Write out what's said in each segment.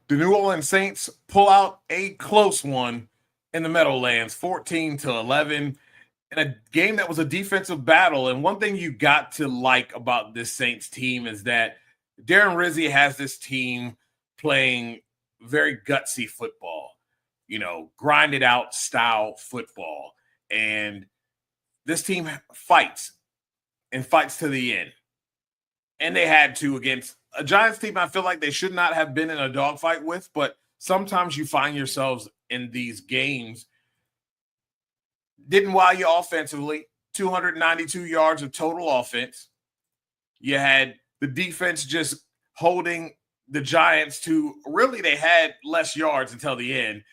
The New Orleans Saints pull out a close one in the Meadowlands, 14-11, in a game that was a defensive battle. And one thing you got to like about this Saints team is that Darren Rizzi has this team playing very gutsy football, grinded out style football. And this team fights and fights to the end. And they had to against a Giants team I feel like they should not have been in a dogfight with, but sometimes you find yourselves in these games. Didn't wow you offensively, 292 yards of total offense. You had the defense just holding the Giants to really they had less yards until the end.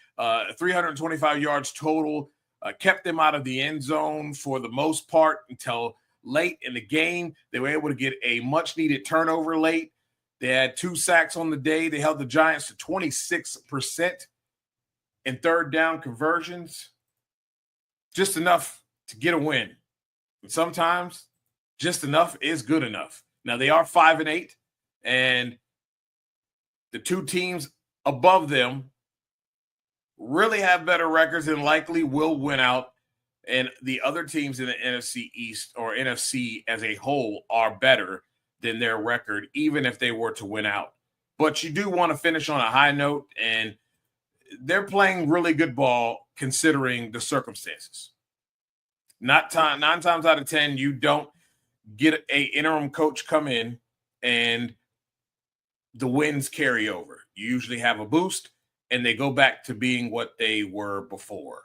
325 yards total, kept them out of the end zone for the most part until late in the game. They were able to get a much-needed turnover late. They had 2 sacks on the day. They held the Giants to 26% in third down conversions. Just enough to get a win. And sometimes just enough is good enough. Now, they are 5-8, and the 2 teams above them really have better records and likely will win out. And the other teams in the NFC East or NFC as a whole are better than their record, even if they were to win out. But you do want to finish on a high note, and they're playing really good ball considering the circumstances. 9 times out of 10, you don't get a interim coach come in and the wins carry over. You usually have a boost, and they go back to being what they were before.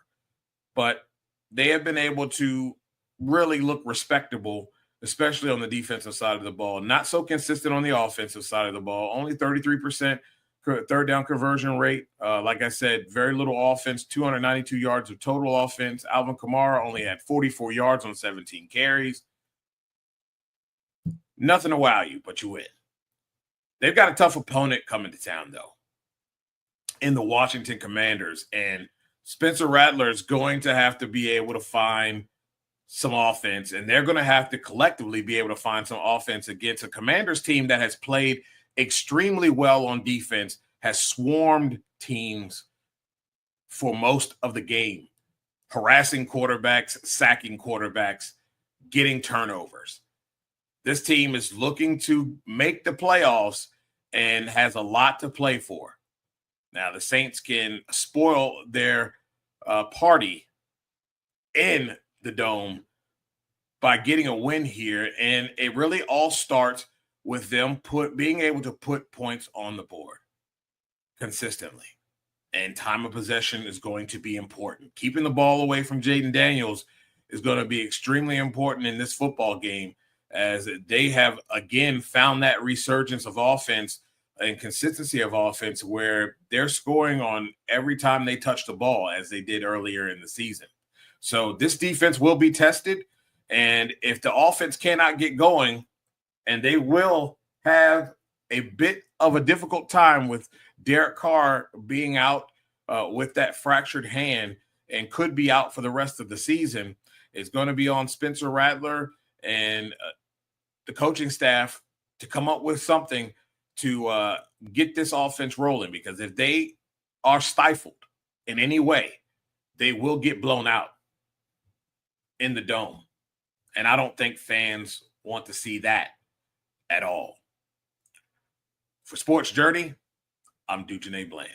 But they have been able to really look respectable, especially on the defensive side of the ball. Not so consistent on the offensive side of the ball. Only 33% third down conversion rate. Like I said, very little offense, 292 yards of total offense. Alvin Kamara only had 44 yards on 17 carries. Nothing to wow you, but you win. They've got a tough opponent coming to town, though, in the Washington Commanders. And Spencer Rattler is going to have to be able to find some offense, and they're going to have to collectively be able to find some offense against a Commanders team that has played extremely well on defense, has swarmed teams for most of the game, harassing quarterbacks, sacking quarterbacks, getting turnovers. This team is looking to make the playoffs and has a lot to play for. Now, the Saints can spoil their party in the Dome by getting a win here, and it really all starts with them being able to put points on the board consistently. And time of possession is going to be important. Keeping the ball away from Jaden Daniels is going to be extremely important in this football game, as they have, again, found that resurgence of offense and consistency of offense where they're scoring on every time they touch the ball, as they did earlier in the season. So this defense will be tested, and if the offense cannot get going, and they will have a bit of a difficult time with Derek Carr being out with that fractured hand and could be out for the rest of the season, it's going to be on Spencer Rattler and the coaching staff to come up with something to get this offense rolling, because if they are stifled in any way, they will get blown out in the Dome. And I don't think fans want to see that at all. For Sports Journey, I'm Dujane Bland.